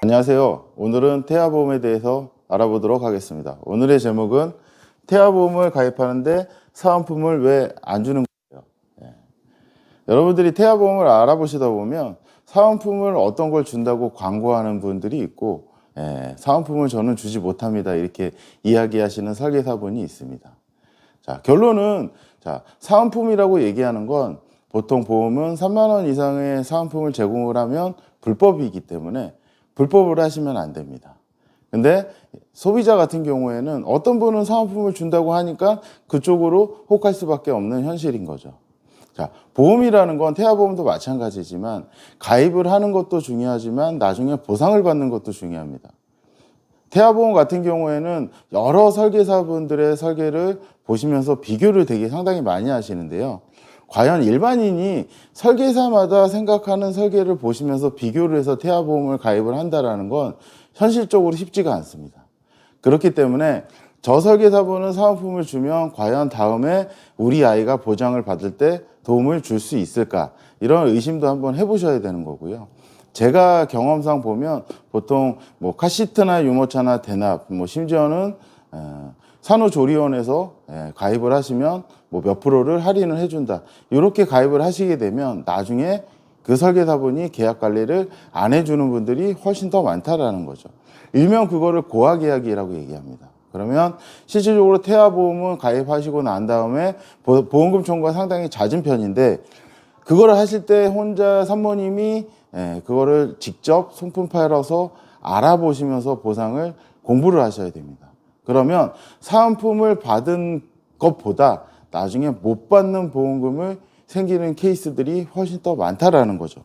안녕하세요. 오늘은 태아보험에 대해서 알아보도록 하겠습니다. 오늘의 제목은 태아보험을 가입하는데 사은품을 왜 안 주는 거예요. 여러분들이 태아보험을 알아보시다 보면 사은품을 어떤 걸 준다고 광고하는 분들이 있고, 사은품을 저는 주지 못합니다, 이렇게 이야기하시는 설계사분이 있습니다. 자, 결론은 사은품이라고 얘기하는 건 보통 보험은 3만 원 이상의 사은품을 제공을 하면 불법이기 때문에 불법을 하시면 안 됩니다. 근데 소비자 같은 경우에는 어떤 분은 사은품을 준다고 하니까 그쪽으로 혹할 수밖에 없는 현실인 거죠. 자, 보험이라는 건 태아보험도 마찬가지지만 가입을 하는 것도 중요하지만 나중에 보상을 받는 것도 중요합니다. 태아보험 같은 경우에는 여러 설계사분들의 설계를 보시면서 비교를 되게 상당히 많이 하시는데요. 과연 일반인이 설계사마다 생각하는 설계를 보시면서 비교를 해서 태아보험을 가입을 한다는 건 현실적으로 쉽지가 않습니다. 그렇기 때문에 저 설계사분은 사은품을 주면 과연 다음에 우리 아이가 보장을 받을 때 도움을 줄 수 있을까, 이런 의심도 한번 해보셔야 되는 거고요. 제가 경험상 보면 보통 카시트나 유모차나 대납, 심지어는 산후조리원에서 가입을 하시면 몇 프로를 할인을 해준다, 이렇게 가입을 하시게 되면 나중에 그 설계사분이 계약 관리를 안 해주는 분들이 훨씬 더 많다라는 거죠. 일명 그거를 고하계약이라고 얘기합니다. 그러면 실질적으로 태아보험은 가입하시고 난 다음에 보험금 청구가 상당히 잦은 편인데, 그거를 하실 때 혼자 산모님이 그거를 직접 손품 팔아서 알아보시면서 보상을 공부를 하셔야 됩니다. 그러면 사은품을 받은 것보다 나중에 못 받는 보험금을 생기는 케이스들이 훨씬 더 많다라는 거죠.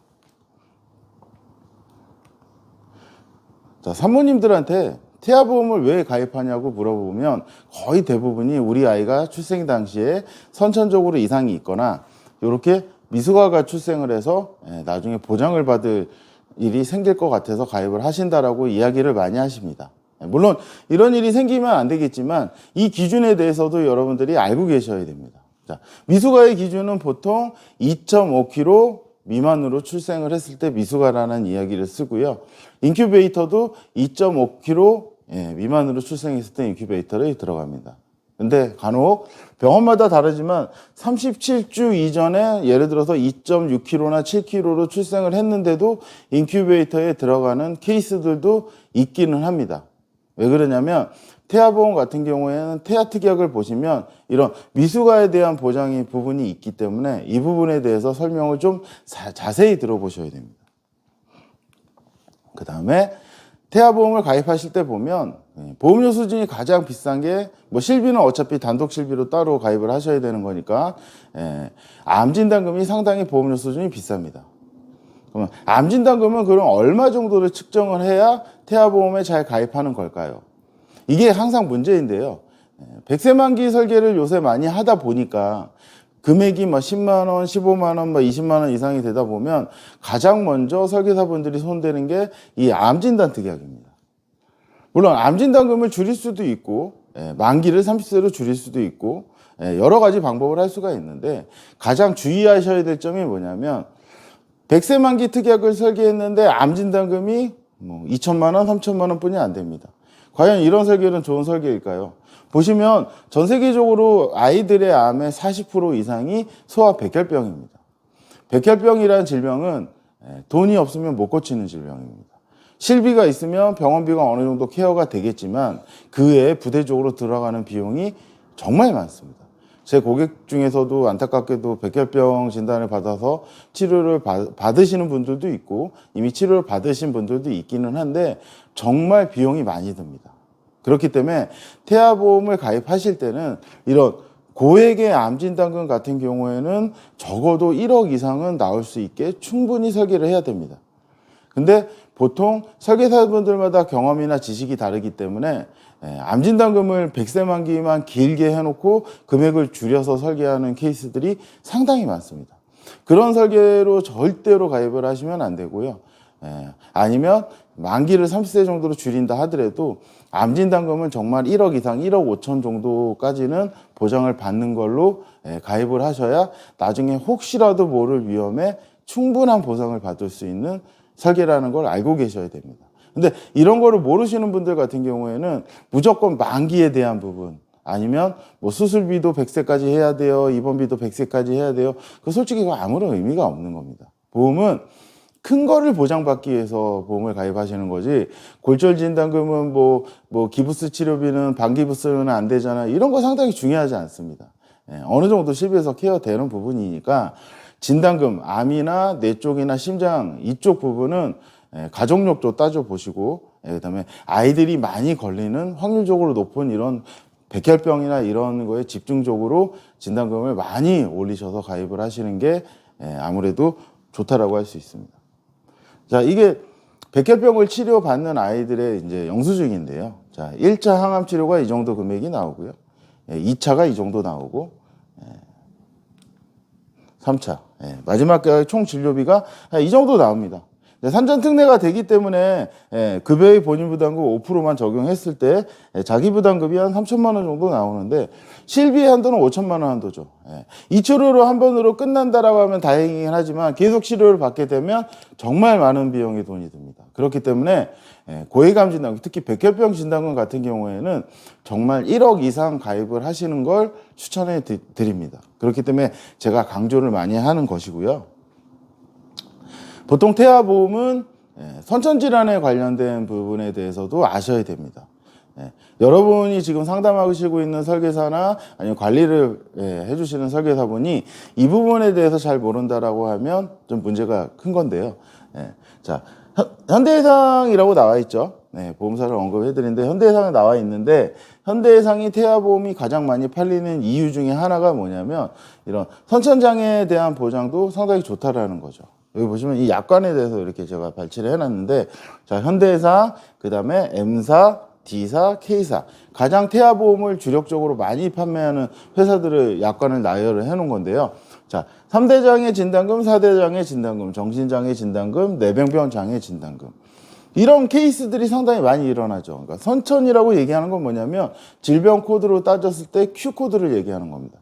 자, 산모님들한테 태아보험을 왜 가입하냐고 물어보면 거의 대부분이 우리 아이가 출생 당시에 선천적으로 이상이 있거나 이렇게 미숙아가 출생을 해서 나중에 보장을 받을 일이 생길 것 같아서 가입을 하신다라고 이야기를 많이 하십니다. 물론 이런 일이 생기면 안 되겠지만 이 기준에 대해서도 여러분들이 알고 계셔야 됩니다. 자, 미숙아의 기준은 보통 2.5kg 미만으로 출생을 했을 때 미숙아라는 이야기를 쓰고요. 인큐베이터도 2.5kg 미만으로 출생했을 때 인큐베이터를 들어갑니다. 근데 간혹 병원마다 다르지만 37주 이전에 예를 들어서 2.6kg나 7kg로 출생을 했는데도 인큐베이터에 들어가는 케이스들도 있기는 합니다. 왜 그러냐면 태아보험 같은 경우에는 태아특약을 보시면 이런 미숙아에 대한 보장의 부분이 있기 때문에 이 부분에 대해서 설명을 좀 자세히 들어보셔야 됩니다. 그 다음에 태아보험을 가입하실 때 보면 보험료 수준이 가장 비싼 게 실비는 어차피 단독 실비로 따로 가입을 하셔야 되는 거니까 암진단금이 상당히 보험료 수준이 비쌉니다. 그러면 암진단금은 그럼 얼마 정도를 측정을 해야 태아보험에 잘 가입하는 걸까요? 이게 항상 문제인데요. 100세 만기 설계를 요새 많이 하다 보니까 금액이 10만 원, 15만 원, 20만 원 이상이 되다 보면 가장 먼저 설계사분들이 손대는 게 이 암진단 특약입니다. 물론 암진단금을 줄일 수도 있고 만기를 30세로 줄일 수도 있고 여러 가지 방법을 할 수가 있는데, 가장 주의하셔야 될 점이 뭐냐면 100세 만기 특약을 설계했는데 암진단금이 2천만 원, 3천만 원 뿐이 안 됩니다. 과연 이런 설계는 좋은 설계일까요? 보시면 전 세계적으로 아이들의 암의 40% 이상이 소아 백혈병입니다. 백혈병이라는 질병은 돈이 없으면 못 고치는 질병입니다. 실비가 있으면 병원비가 어느 정도 케어가 되겠지만 그 외에 부대적으로 들어가는 비용이 정말 많습니다. 제 고객 중에서도 안타깝게도 백혈병 진단을 받아서 치료를 받으시는 분들도 있고 이미 치료를 받으신 분들도 있기는 한데 정말 비용이 많이 듭니다. 그렇기 때문에 태아보험을 가입하실 때는 이런 고액의 암진단금 같은 경우에는 적어도 1억 이상은 나올 수 있게 충분히 설계를 해야 됩니다. 근데 보통 설계사분들마다 경험이나 지식이 다르기 때문에 암진단금을 100세 만기만 길게 해놓고 금액을 줄여서 설계하는 케이스들이 상당히 많습니다. 그런 설계로 절대로 가입을 하시면 안 되고요. 아니면 만기를 30세 정도로 줄인다 하더라도 암진단금은 정말 1억 이상, 1억 5천 정도까지는 보장을 받는 걸로 가입을 하셔야 나중에 혹시라도 모를 위험에 충분한 보상을 받을 수 있는 설계라는 걸 알고 계셔야 됩니다. 근데 이런 거를 모르시는 분들 같은 경우에는 무조건 만기에 대한 부분, 아니면 뭐 수술비도 100세까지 해야 돼요, 입원비도 100세까지 해야 돼요. 그 솔직히 그거 아무런 의미가 없는 겁니다. 보험은 큰 거를 보장받기 위해서 보험을 가입하시는 거지, 골절 진단금은 뭐 기부스 치료비는 반기부스는 안 되잖아, 이런 거 상당히 중요하지 않습니다. 어느 정도 실비에서 케어되는 부분이니까 진단금, 암이나 뇌 쪽이나 심장 이쪽 부분은 가족력도 따져보시고, 그다음에 아이들이 많이 걸리는 확률적으로 높은 이런 백혈병이나 이런 거에 집중적으로 진단금을 많이 올리셔서 가입을 하시는 게 아무래도 좋다라고 할 수 있습니다. 자, 이게 백혈병을 치료받는 아이들의 이제 영수증인데요. 자, 1차 항암 치료가 이 정도 금액이 나오고요. 2차가 이 정도 나오고, 3차. 마지막 총 진료비가 이 정도 나옵니다. 산전특례가 되기 때문에 급여의 본인 부담금 5%만 적용했을 때 자기 부담금이 한 3천만 원 정도 나오는데, 실비의 한도는 5천만 원 한도죠. 이 치료로 한 번으로 끝난다라고 하면 다행이긴 하지만 계속 치료를 받게 되면 정말 많은 비용이 돈이 듭니다. 그렇기 때문에 고해감 진단금, 특히 백혈병 진단금 같은 경우에는 정말 1억 이상 가입을 하시는 걸 추천해 드립니다. 그렇기 때문에 제가 강조를 많이 하는 것이고요. 보통 태아보험은 선천질환에 관련된 부분에 대해서도 아셔야 됩니다. 여러분이 지금 상담하시고 있는 설계사나 아니면 관리를 해주시는 설계사분이 이 부분에 대해서 잘 모른다라고 하면 좀 문제가 큰 건데요. 자, 현대해상이라고 나와 있죠. 보험사를 언급해드리는데 현대해상에 나와 있는데, 현대해상이 태아보험이 가장 많이 팔리는 이유 중에 하나가 뭐냐면 이런 선천장애에 대한 보장도 상당히 좋다라는 거죠. 여기 보시면 이 약관에 대해서 이렇게 제가 발췌를 해놨는데, 자, 현대해상, 그 다음에 M사, D사, K사, 가장 태아보험을 주력적으로 많이 판매하는 회사들의 약관을 나열을 해놓은 건데요. 자, 3대 장애 진단금, 4대 장애 진단금, 정신장애 진단금, 뇌병변 장애 진단금, 이런 케이스들이 상당히 많이 일어나죠. 그러니까 선천이라고 얘기하는 건 뭐냐면 질병 코드로 따졌을 때 Q 코드를 얘기하는 겁니다.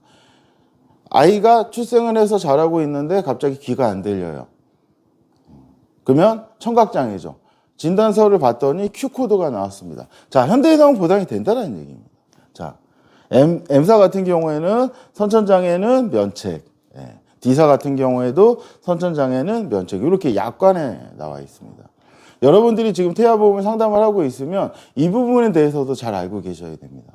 아이가 출생을 해서 자라고 있는데 갑자기 귀가 안 들려요. 그러면 청각장애죠. 진단서를 봤더니 Q코드가 나왔습니다. 자, 현대해상은 보장이 된다는 얘기입니다. 자, M사 같은 경우에는 선천장애는 면책, D사 같은 경우에도 선천장애는 면책, 이렇게 약관에 나와 있습니다. 여러분들이 지금 태아보험을 상담을 하고 있으면 이 부분에 대해서도 잘 알고 계셔야 됩니다.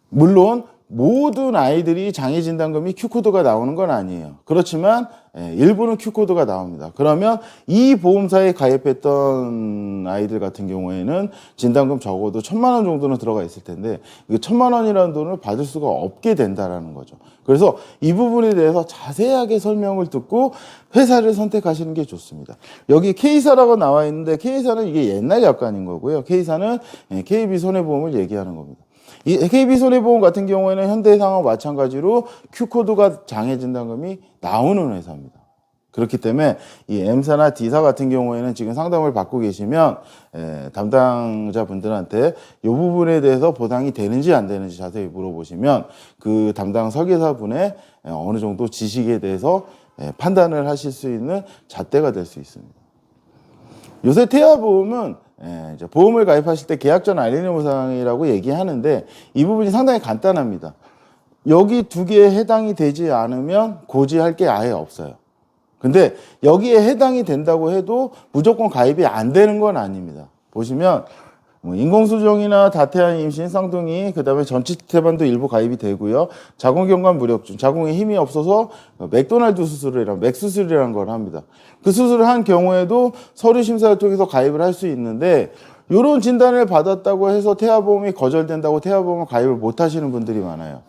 물론 모든 아이들이 장애 진단금이 Q코드가 나오는 건 아니에요. 그렇지만 일부는 Q코드가 나옵니다. 그러면 이 보험사에 가입했던 아이들 같은 경우에는 진단금 적어도 1,000만 원 정도는 들어가 있을 텐데, 이 1,000만 원이라는 돈을 받을 수가 없게 된다라는 거죠. 그래서 이 부분에 대해서 자세하게 설명을 듣고 회사를 선택하시는 게 좋습니다. 여기 K사라고 나와 있는데, K사는 이게 옛날 약관인 거고요. K사는 KB손해보험을 얘기하는 겁니다. 이 KB손해보험 같은 경우에는 현대해상과 마찬가지로 Q코드가 장애 진단금이 나오는 회사입니다. 그렇기 때문에 이 M사나 D사 같은 경우에는 지금 상담을 받고 계시면 담당자분들한테 이 부분에 대해서 보상이 되는지 안 되는지 자세히 물어보시면 그 담당 설계사분의 어느 정도 지식에 대해서 판단을 하실 수 있는 잣대가 될 수 있습니다. 요새 태아보험은 이제 보험을 가입하실 때 계약 전 알리는 보상이라고 얘기하는데, 이 부분이 상당히 간단합니다. 여기 두 개에 해당이 되지 않으면 고지할 게 아예 없어요. 근데 여기에 해당이 된다고 해도 무조건 가입이 안 되는 건 아닙니다. 보시면 인공수정이나 다태한 임신, 쌍둥이, 그 다음에 전치태반도 일부 가입이 되고요. 자궁경관 무력증, 자궁에 힘이 없어서 맥도날드 수술이랑 맥수술이라는 걸 합니다. 그 수술을 한 경우에도 서류 심사를 통해서 가입을 할 수 있는데, 이런 진단을 받았다고 해서 태아보험이 거절된다고 태아보험을 가입을 못 하시는 분들이 많아요.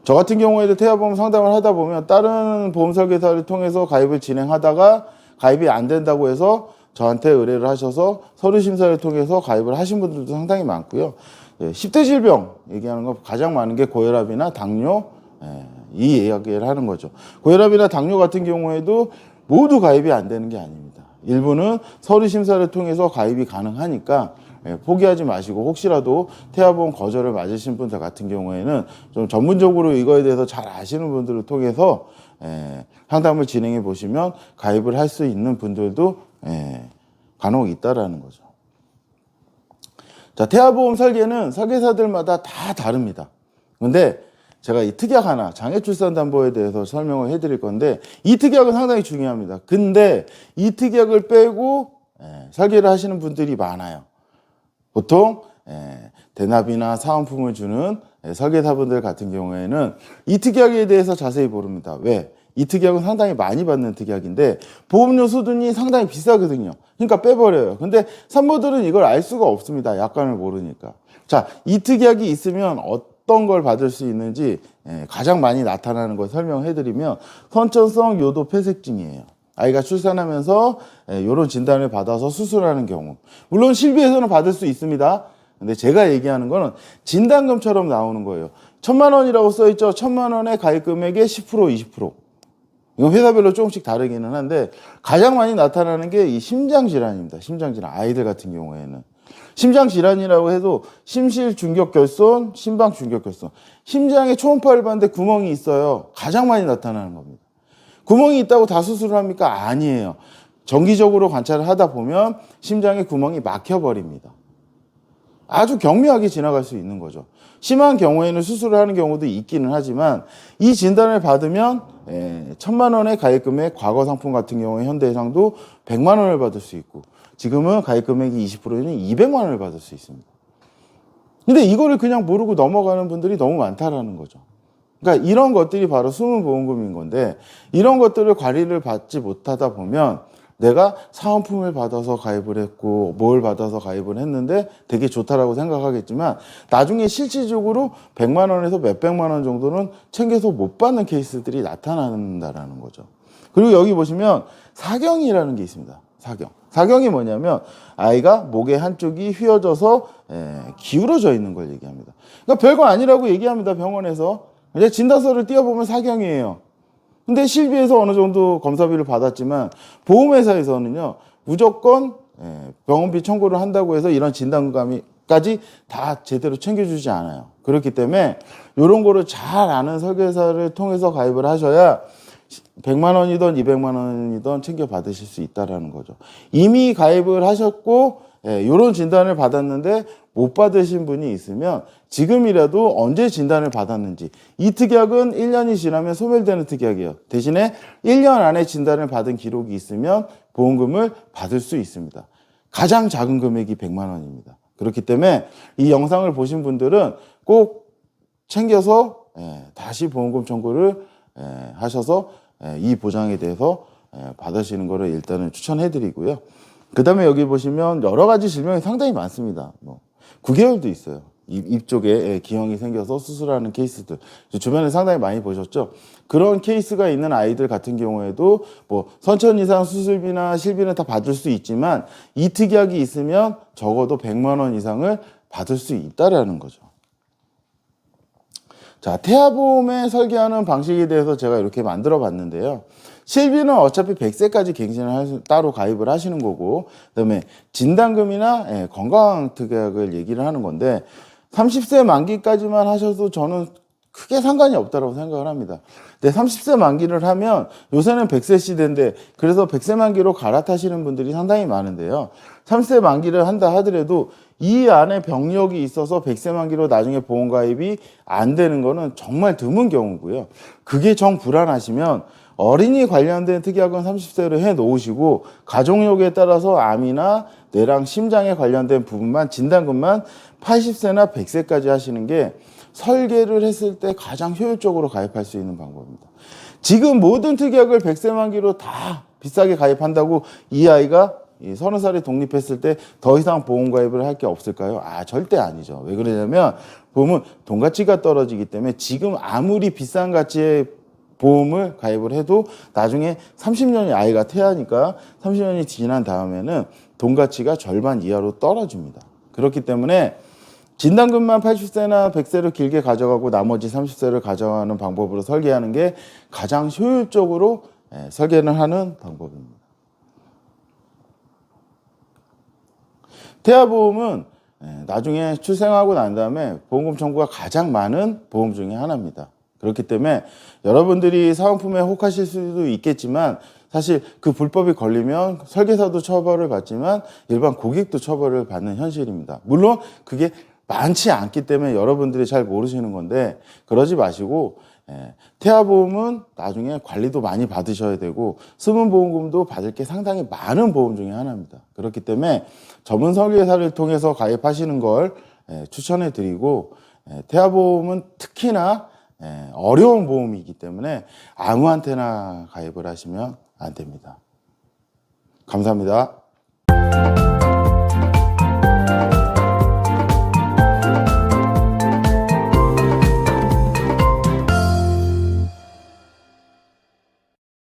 저 같은 경우에도 태아보험 상담을 하다 보면 다른 보험 설계사를 통해서 가입을 진행하다가 가입이 안 된다고 해서 저한테 의뢰를 하셔서 서류 심사를 통해서 가입을 하신 분들도 상당히 많고요. 10대 질병 얘기하는 거 가장 많은 게 고혈압이나 당뇨, 이 이야기를 하는 거죠. 고혈압이나 당뇨 같은 경우에도 모두 가입이 안 되는 게 아닙니다. 일부는 서류 심사를 통해서 가입이 가능하니까 포기하지 마시고, 혹시라도 태아보험 거절을 맞으신 분들 같은 경우에는 좀 전문적으로 이거에 대해서 잘 아시는 분들을 통해서 상담을 진행해 보시면 가입을 할 수 있는 분들도 간혹 있다라는 거죠. 자, 태아보험 설계는 설계사들마다 다 다릅니다. 근데 제가 이 특약 하나, 장애출산담보에 대해서 설명을 해드릴 건데, 이 특약은 상당히 중요합니다. 근데 이 특약을 빼고 설계를 하시는 분들이 많아요. 보통 대납이나 사은품을 주는 설계사분들 같은 경우에는 이 특약에 대해서 자세히 모릅니다. 왜? 이 특약은 상당히 많이 받는 특약인데 보험료 수준이 상당히 비싸거든요. 그러니까 빼버려요. 근데 산모들은 이걸 알 수가 없습니다. 약관을 모르니까. 자, 이 특약이 있으면 어떤 걸 받을 수 있는지 가장 많이 나타나는 걸 설명해드리면 선천성 요도 폐색증이에요. 아이가 출산하면서 이런 진단을 받아서 수술하는 경우. 물론 실비에서는 받을 수 있습니다. 근데 제가 얘기하는 거는 진단금처럼 나오는 거예요. 1,000만 원이라고 써있죠. 1,000만 원의 가입 금액의 10%, 20%. 이건 회사별로 조금씩 다르기는 한데 가장 많이 나타나는 게 이 심장질환입니다. 심장질환. 아이들 같은 경우에는. 심장질환이라고 해도 심실 중격결손, 심방 중격결손. 심장에 초음파를 봤는데 구멍이 있어요. 가장 많이 나타나는 겁니다. 구멍이 있다고 다 수술을 합니까? 아니에요. 정기적으로 관찰을 하다 보면 심장에 구멍이 막혀버립니다. 아주 경미하게 지나갈 수 있는 거죠. 심한 경우에는 수술을 하는 경우도 있기는 하지만 이 진단을 받으면 1,000만 원의 가입금액, 과거 상품 같은 경우에 현대해상도 100만 원을 받을 수 있고 지금은 가입금액이 20%는 200만 원을 받을 수 있습니다. 근데 이거를 그냥 모르고 넘어가는 분들이 너무 많다라는 거죠. 그러니까 이런 것들이 바로 숨은 보험금인 건데 이런 것들을 관리를 받지 못하다 보면 내가 사은품을 받아서 가입을 했고 뭘 받아서 가입을 했는데 되게 좋다라고 생각하겠지만 나중에 실질적으로 100만 원에서 몇백만 원 정도는 챙겨서 못 받는 케이스들이 나타난다라는 거죠. 그리고 여기 보시면 사경이라는 게 있습니다. 사경. 사경이 뭐냐면 아이가 목의 한쪽이 휘어져서 기울어져 있는 걸 얘기합니다. 그러니까 별거 아니라고 얘기합니다. 병원에서. 이제 진단서를 띄워보면 사경이에요. 근데 실비에서 어느 정도 검사비를 받았지만 보험회사에서는요 무조건 병원비 청구를 한다고 해서 이런 진단감까지 다 제대로 챙겨주지 않아요. 그렇기 때문에 이런 거를 잘 아는 설계사를 통해서 가입을 하셔야 100만 원이든 200만 원이든 챙겨 받으실 수 있다라는 거죠. 이미 가입을 하셨고 이런 진단을 받았는데 못 받으신 분이 있으면 지금이라도 언제 진단을 받았는지 이 특약은 1년이 지나면 소멸되는 특약이에요. 대신에 1년 안에 진단을 받은 기록이 있으면 보험금을 받을 수 있습니다. 가장 작은 금액이 100만 원입니다. 그렇기 때문에 이 영상을 보신 분들은 꼭 챙겨서 다시 보험금 청구를 하셔서 이 보장에 대해서 받으시는 것을 일단은 추천해 드리고요. 그 다음에 여기 보시면 여러 가지 질병이 상당히 많습니다. 9개월도 있어요. 입 쪽에 기형이 생겨서 수술하는 케이스들. 주변에 상당히 많이 보셨죠? 그런 케이스가 있는 아이들 같은 경우에도 선천 이상 수술비나 실비는 다 받을 수 있지만 이 특약이 있으면 적어도 100만 원 이상을 받을 수 있다라는 거죠. 자, 태아보험에 설계하는 방식에 대해서 제가 이렇게 만들어 봤는데요. 실비는 어차피 100세까지 갱신을 따로 가입을 하시는 거고, 그다음에 진단금이나 건강 특약을 얘기를 하는 건데 30세 만기까지만 하셔도 저는 크게 상관이 없다고 생각을 합니다. 근데 30세 만기를 하면 요새는 100세 시대인데 그래서 100세 만기로 갈아타시는 분들이 상당히 많은데요. 30세 만기를 한다 하더라도 이 안에 병력이 있어서 100세 만기로 나중에 보험 가입이 안 되는 거는 정말 드문 경우고요. 그게 정 불안하시면 어린이 관련된 특약은 30세로 해 놓으시고 가족력에 따라서 암이나 뇌랑 심장에 관련된 부분만 진단금만 80세나 100세까지 하시는 게 설계를 했을 때 가장 효율적으로 가입할 수 있는 방법입니다. 지금 모든 특약을 100세 만기로 다 비싸게 가입한다고 이 아이가 30살에 독립했을 때 더 이상 보험 가입을 할 게 없을까요? 절대 아니죠. 왜 그러냐면 보험은 돈 가치가 떨어지기 때문에 지금 아무리 비싼 가치의 보험을 가입을 해도 나중에 30년이 아이가 태아니까 30년이 지난 다음에는 돈 가치가 절반 이하로 떨어집니다. 그렇기 때문에 진단금만 80세나 100세를 길게 가져가고 나머지 30세를 가져가는 방법으로 설계하는 게 가장 효율적으로 설계를 하는 방법입니다. 태아보험은 나중에 출생하고 난 다음에 보험금 청구가 가장 많은 보험 중에 하나입니다. 그렇기 때문에 여러분들이 사은품에 혹하실 수도 있겠지만 사실 그 불법이 걸리면 설계사도 처벌을 받지만 일반 고객도 처벌을 받는 현실입니다. 물론 그게 많지 않기 때문에 여러분들이 잘 모르시는 건데 그러지 마시고 태아보험은 나중에 관리도 많이 받으셔야 되고 수문보험금도 받을 게 상당히 많은 보험 중에 하나입니다. 그렇기 때문에 전문 설계사를 통해서 가입하시는 걸 추천해 드리고 태아보험은 특히나 어려운 보험이기 때문에 아무한테나 가입을 하시면 안 됩니다. 감사합니다.